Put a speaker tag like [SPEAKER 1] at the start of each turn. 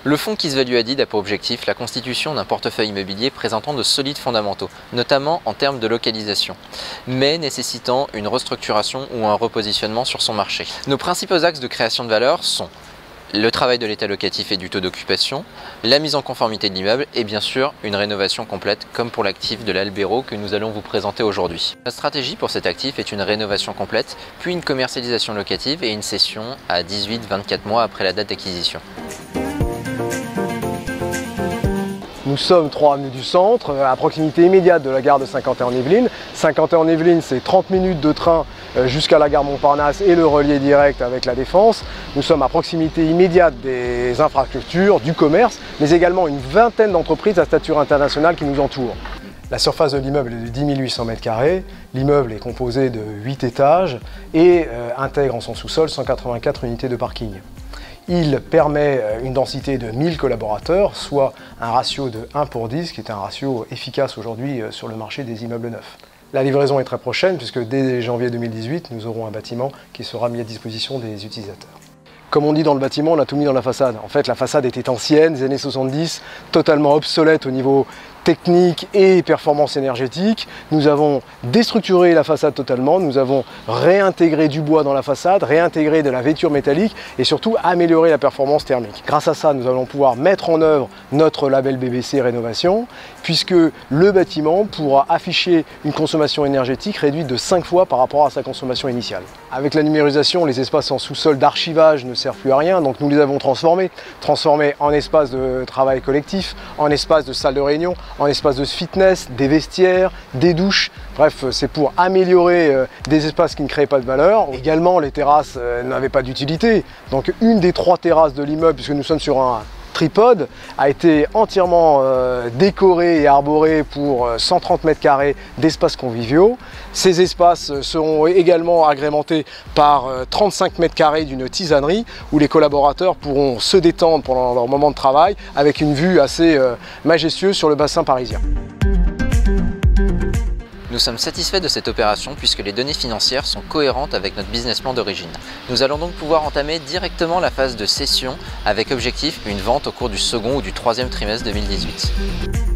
[SPEAKER 1] Le fonds Kiss Value Added a pour objectif la constitution d'un portefeuille immobilier présentant de solides fondamentaux, notamment en termes de localisation, mais nécessitant une restructuration ou un repositionnement sur son marché. Nos principaux axes de création de valeur sont le travail de l'état locatif et du taux d'occupation, la mise en conformité de l'immeuble et bien sûr une rénovation complète comme pour l'actif de l'Albero que nous allons vous présenter aujourd'hui. La stratégie pour cet actif est une rénovation complète, puis une commercialisation locative et une cession à 18-24 mois après la date d'acquisition.
[SPEAKER 2] Nous sommes 3 avenues du Centre, à proximité immédiate de la gare de Saint-Quentin-en-Yvelines. Saint-Quentin-en-Yvelines, c'est 30 minutes de train jusqu'à la gare Montparnasse et le relier direct avec la Défense. Nous sommes à proximité immédiate des infrastructures, du commerce, mais également une vingtaine d'entreprises à stature internationale qui nous entourent. La surface de l'immeuble est de 10 800 m². L'immeuble est composé de 8 étages et intègre en son sous-sol 184 unités de parking. Il permet une densité de 1000 collaborateurs, soit un ratio de 1 pour 10, qui est un ratio efficace aujourd'hui sur le marché des immeubles neufs. La livraison est très prochaine, puisque dès janvier 2018, nous aurons un bâtiment qui sera mis à disposition des utilisateurs. Comme on dit dans le bâtiment, on a tout mis dans la façade. En fait, la façade était ancienne, des années 70, totalement obsolète au niveau technique et performance énergétique. Nous avons déstructuré la façade totalement, nous avons réintégré du bois dans la façade, réintégré de la vêture métallique et surtout amélioré la performance thermique. Grâce à ça, nous allons pouvoir mettre en œuvre notre label BBC Rénovation, puisque le bâtiment pourra afficher une consommation énergétique réduite de 5 fois par rapport à sa consommation initiale. Avec la numérisation, les espaces en sous-sol d'archivage ne servent plus à rien, donc nous les avons transformés en espaces de travail collectif, en espaces de salle de réunion, en espaces de fitness, des vestiaires, des douches. Bref, c'est pour améliorer des espaces qui ne créent pas de valeur. Également, les terrasses n'avaient pas d'utilité. Donc une des 3 terrasses de l'immeuble, puisque nous sommes sur un tripode, a été entièrement décorée et arborée pour 130 m² d'espaces conviviaux. Ces espaces seront également agrémentés par 35 m² d'une tisanerie où les collaborateurs pourront se détendre pendant leur moment de travail avec une vue assez majestueuse sur le bassin parisien.
[SPEAKER 1] Nous sommes satisfaits de cette opération puisque les données financières sont cohérentes avec notre business plan d'origine. Nous allons donc pouvoir entamer directement la phase de cession avec objectif une vente au cours du second ou du troisième trimestre 2018.